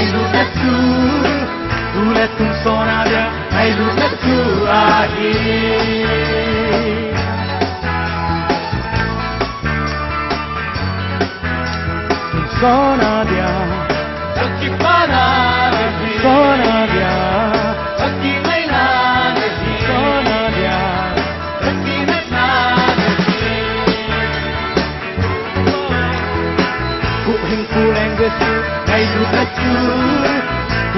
ai lunaku, uletun sonada, ai lunaku lagi. Sonada, bagaimana lagi? Sonada, bagaimana lagi? Sonada, bagaimana lagi? Kuhing gesu, ai lunaku,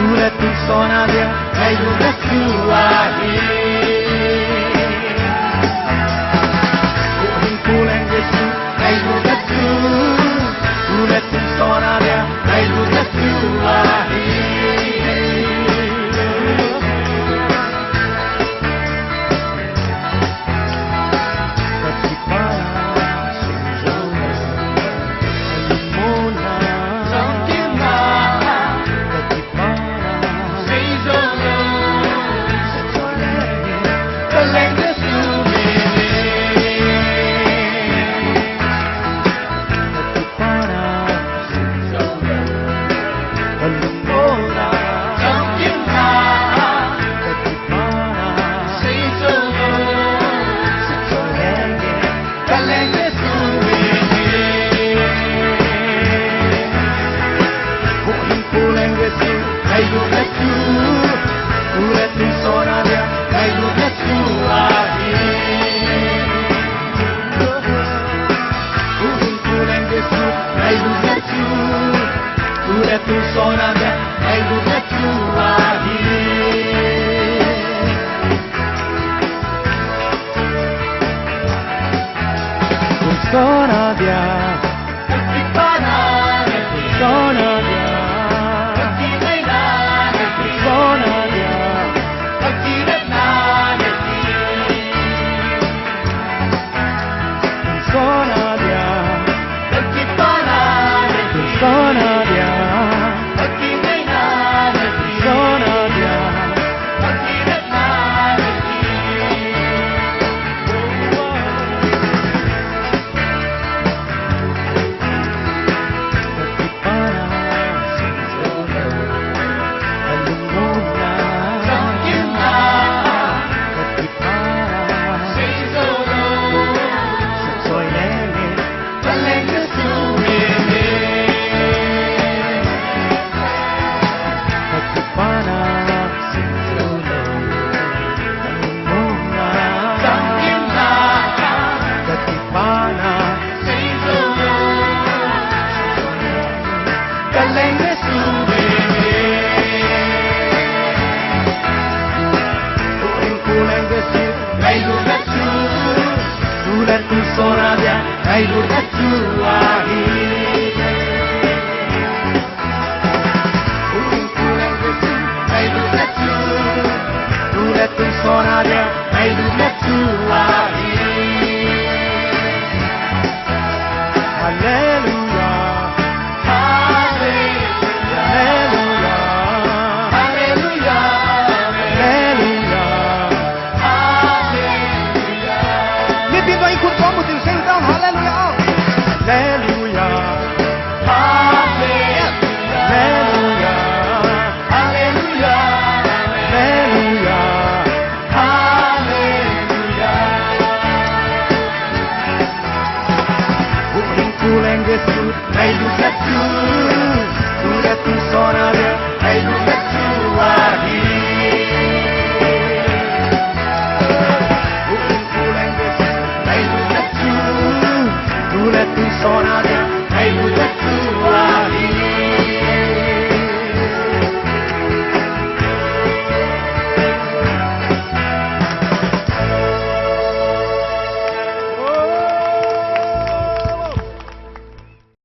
uletun sonada, ai lunaku lagi. Kuhing gesu, ai lunaku. Uletun sonada, ai lunaku lagi. Ai lunaku, uletun sonada, ai lunaku lagi. Kuhing gesu, ai lunaku, uletun sonada, ai lunaku lagi. Sonada, bagaimana lagi? Sonada. Ai lunaku, uletun sonada, ai lunaku.